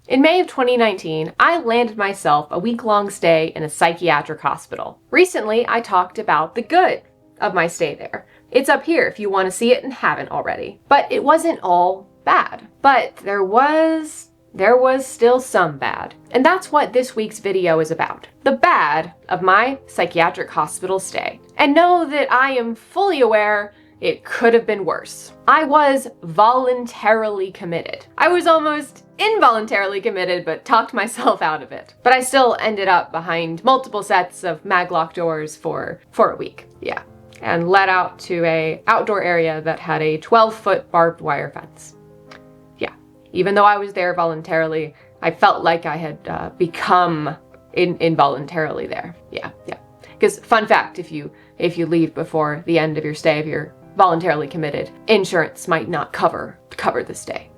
In May of 2019, I landed myself a week-long stay in a psychiatric hospital. Recently, I talked about the good of my stay there. It's up here if you want to see it and haven't already. But it wasn't all bad. But there was still some bad. And that's what this week's video is about. The bad of my psychiatric hospital stay. And know that I am fully aware it could have been worse. I was voluntarily committed. I was almost involuntarily committed, but talked myself out of it. But I still ended up behind multiple sets of maglock doors for a week. Yeah. And let out to a outdoor area that had a 12-foot barbed wire fence. Yeah. Even though I was there voluntarily, I felt like I had become involuntarily there. Yeah. Because fun fact, if you leave before the end of your stay, if you're voluntarily committed, insurance might not cover the stay.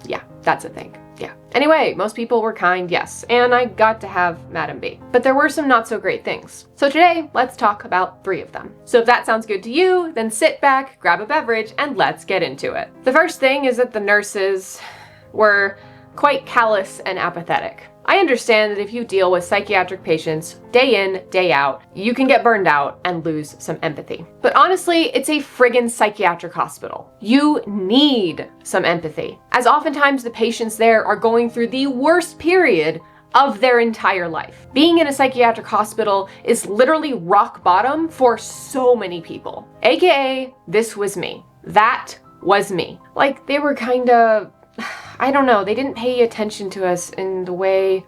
Yeah, that's a thing. Yeah. Anyway, most people were kind, yes, and I got to have Madam B. But there were some not so great things. So today, let's talk about 3 of them. So if that sounds good to you, then sit back, grab a beverage, and let's get into it. The first thing is that the nurses were quite callous and apathetic. I understand that if you deal with psychiatric patients day in, day out, you can get burned out and lose some empathy. But honestly, it's a friggin' psychiatric hospital. You need some empathy, as oftentimes the patients there are going through the worst period of their entire life. Being in a psychiatric hospital is literally rock bottom for so many people. AKA, this was me. That was me. Like, they were kinda, I don't know, they didn't pay attention to us in the way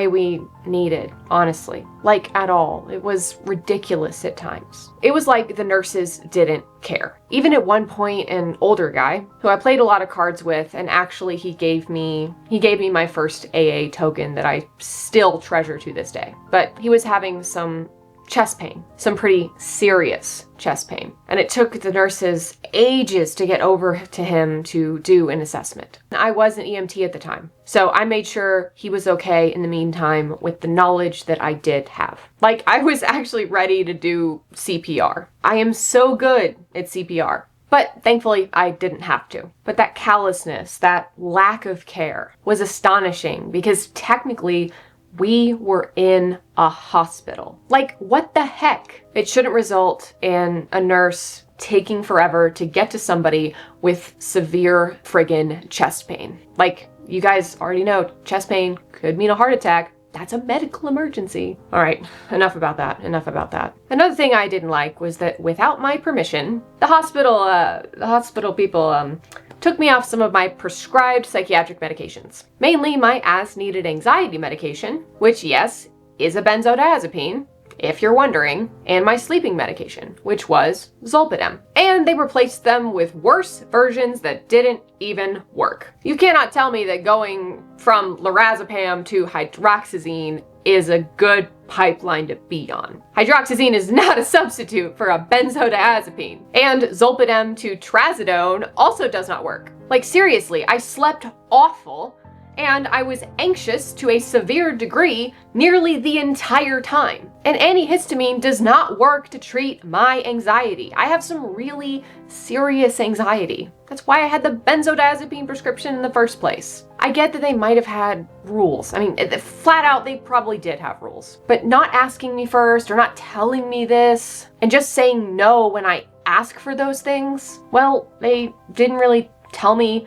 we needed, honestly. Like, at all. It was ridiculous at times. It was like the nurses didn't care. Even at one point, an older guy, who I played a lot of cards with, and actually he gave me my first AA token that I still treasure to this day. But he was having some chest pain, some pretty serious chest pain. And it took the nurses ages to get over to him to do an assessment. I was an EMT at the time, so I made sure he was okay in the meantime with the knowledge that I did have. Like, I was actually ready to do CPR. I am so good at CPR. But thankfully, I didn't have to. But that callousness, that lack of care was astonishing because technically, we were in a hospital. Like, what the heck? It shouldn't result in a nurse taking forever to get to somebody with severe friggin' chest pain. Like, you guys already know, chest pain could mean a heart attack. That's a medical emergency. All right, enough about that. Another thing I didn't like was that without my permission, the hospital people, took me off some of my prescribed psychiatric medications. Mainly my as-needed anxiety medication, which, yes, is a benzodiazepine, if you're wondering, and my sleeping medication, which was zolpidem. And they replaced them with worse versions that didn't even work. You cannot tell me that going from lorazepam to hydroxyzine is a good pipeline to be on. Hydroxyzine is not a substitute for a benzodiazepine. And zolpidem to trazodone also does not work. Like, seriously, I slept awful, and I was anxious to a severe degree nearly the entire time. And antihistamine does not work to treat my anxiety. I have some really serious anxiety. That's why I had the benzodiazepine prescription in the first place. I get that they might have had rules. I mean, flat out, they probably did have rules. But not asking me first, or not telling me this, and just saying no when I ask for those things, well, they didn't really tell me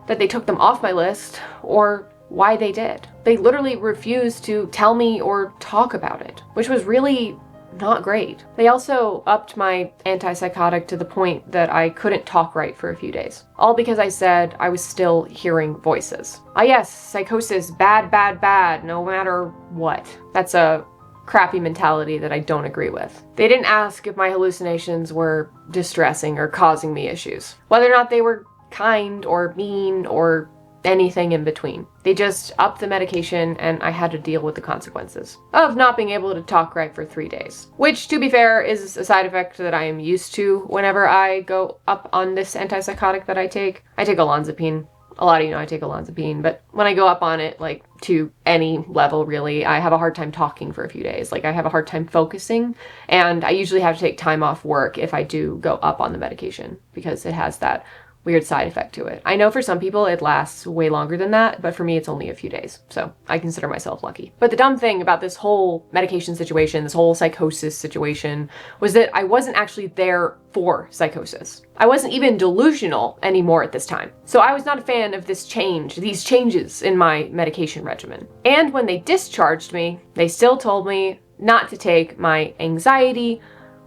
that they took them off my list, or why they did. They literally refused to tell me or talk about it, which was really not great. They also upped my antipsychotic to the point that I couldn't talk right for a few days. All because I said I was still hearing voices. Ah yes, psychosis, bad, bad, bad, no matter what. That's a crappy mentality that I don't agree with. They didn't ask if my hallucinations were distressing or causing me issues. Whether or not they were kind or mean or anything in between. They just upped the medication and I had to deal with the consequences of not being able to talk right for 3 days. Which, to be fair, is a side effect that I am used to whenever I go up on this antipsychotic that I take. I take olanzapine. A lot of you know I take olanzapine, but when I go up on it, like, to any level really, I have a hard time talking for a few days. Like, I have a hard time focusing, and I usually have to take time off work if I do go up on the medication because it has that weird side effect to it. I know for some people it lasts way longer than that, but for me it's only a few days, so I consider myself lucky. But the dumb thing about this whole medication situation, this whole psychosis situation, was that I wasn't actually there for psychosis. I wasn't even delusional anymore at this time. So I was not a fan of these changes in my medication regimen. And when they discharged me, they still told me not to take my anxiety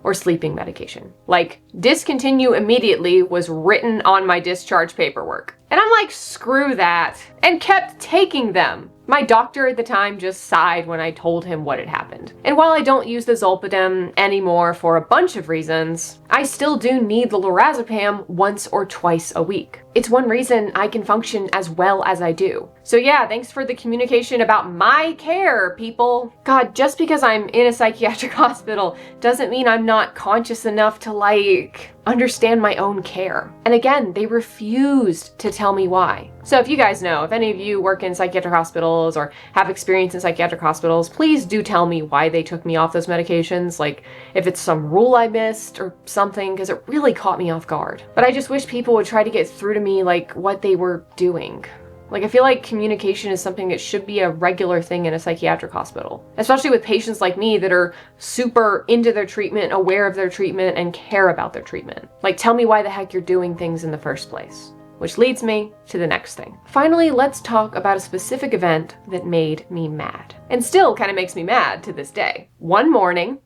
or sleeping medication. Like, discontinue immediately was written on my discharge paperwork. And I'm like, screw that, and kept taking them. My doctor at the time just sighed when I told him what had happened. And while I don't use the Zolpidem anymore for a bunch of reasons, I still do need the lorazepam once or twice a week. It's one reason I can function as well as I do. So yeah, thanks for the communication about my care, people. God, just because I'm in a psychiatric hospital doesn't mean I'm not conscious enough to, like, understand my own care. And again, they refused to tell me why. So if you guys know, if any of you work in psychiatric hospitals or have experience in psychiatric hospitals, please do tell me why they took me off those medications. Like, if it's some rule I missed or something, because it really caught me off guard. But I just wish people would try to get through to me, like, what they were doing. Like, I feel like communication is something that should be a regular thing in a psychiatric hospital, especially with patients like me that are super into their treatment, aware of their treatment, and care about their treatment. Like, tell me why the heck you're doing things in the first place. Which leads me to the next thing. Finally, let's talk about a specific event that made me mad, and still kind of makes me mad to this day. One morning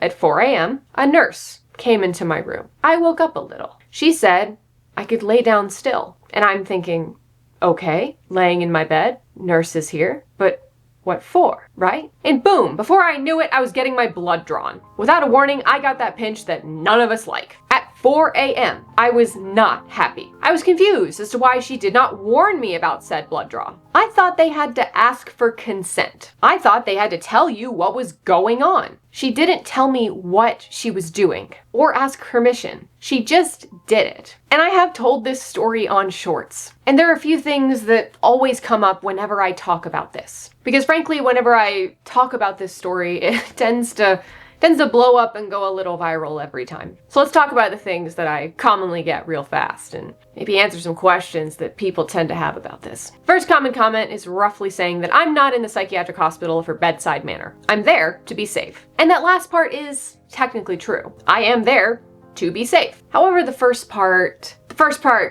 at 4 a.m., a nurse came into my room. I woke up a little. She said I could lay down still, and I'm thinking, okay, laying in my bed, nurse is here, but what for, right? And boom, before I knew it, I was getting my blood drawn. Without a warning, I got that pinch that none of us like. At 4 a.m., I was not happy. I was confused as to why she did not warn me about said blood draw. I thought they had to ask for consent. I thought they had to tell you what was going on. She didn't tell me what she was doing or ask permission. She just did it. And I have told this story on shorts. And there are a few things that always come up whenever I talk about this. Because frankly, whenever I talk about this story, it tends to blow up and go a little viral every time. So let's talk about the things that I commonly get real fast and maybe answer some questions that people tend to have about this. First common comment is roughly saying that I'm not in the psychiatric hospital for bedside manner. I'm there to be safe. And that last part is technically true. I am there to be safe. However, the first part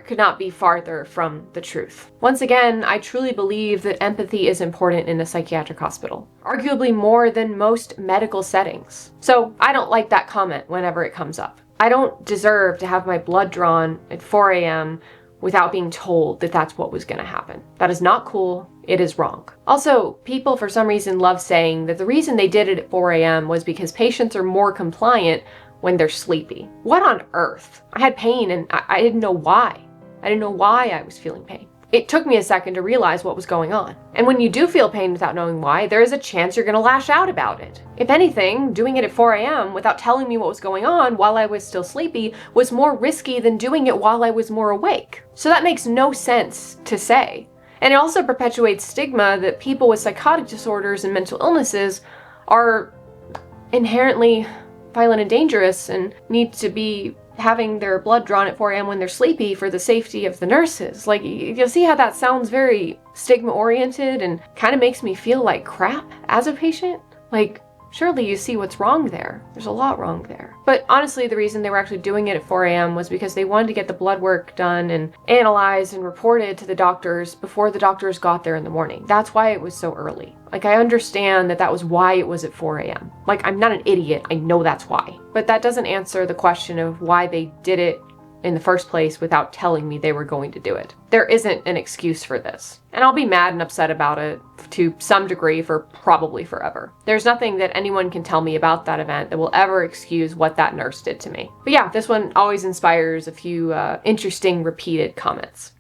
could not be farther from the truth. Once again, I truly believe that empathy is important in a psychiatric hospital, arguably more than most medical settings. So I don't like that comment whenever it comes up. I don't deserve to have my blood drawn at 4 a.m. without being told that that's what was gonna happen. That is not cool. It is wrong. Also, people for some reason love saying that the reason they did it at 4 a.m. was because patients are more compliant when they're sleepy. What on earth? I had pain and I didn't know why. I didn't know why I was feeling pain. It took me a second to realize what was going on. And when you do feel pain without knowing why, there is a chance you're gonna lash out about it. If anything, doing it at 4 a.m. without telling me what was going on while I was still sleepy was more risky than doing it while I was more awake. So that makes no sense to say. And it also perpetuates stigma that people with psychotic disorders and mental illnesses are inherently violent and dangerous and need to be having their blood drawn at 4 a.m. when they're sleepy for the safety of the nurses. Like, you'll see how that sounds very stigma oriented and kind of makes me feel like crap as a patient. Like, surely you see what's wrong there. There's a lot wrong there. But honestly, the reason they were actually doing it at 4 a.m. was because they wanted to get the blood work done and analyzed and reported to the doctors before the doctors got there in the morning. That's why it was so early. Like, I understand that that was why it was at 4 a.m. Like, I'm not an idiot. I know that's why. But that doesn't answer the question of why they did it in the first place without telling me they were going to do it. There isn't an excuse for this. And I'll be mad and upset about it to some degree for probably forever. There's nothing that anyone can tell me about that event that will ever excuse what that nurse did to me. But yeah, this one always inspires a few interesting repeated comments.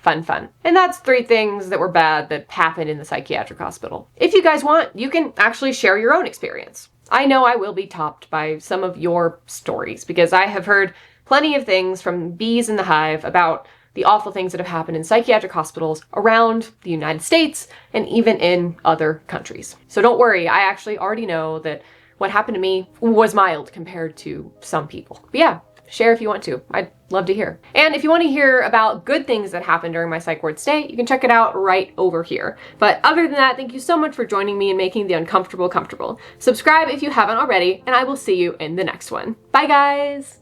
Fun. And that's 3 things that were bad that happened in the psychiatric hospital. If you guys want, you can actually share your own experience. I know I will be topped by some of your stories because I have heard plenty of things from bees in the hive about the awful things that have happened in psychiatric hospitals around the United States and even in other countries. So don't worry, I actually already know that what happened to me was mild compared to some people. But yeah, share if you want to. I'd love to hear. And if you want to hear about good things that happened during my psych ward stay, you can check it out right over here. But other than that, thank you so much for joining me in making the uncomfortable comfortable. Subscribe if you haven't already, and I will see you in the next one. Bye guys!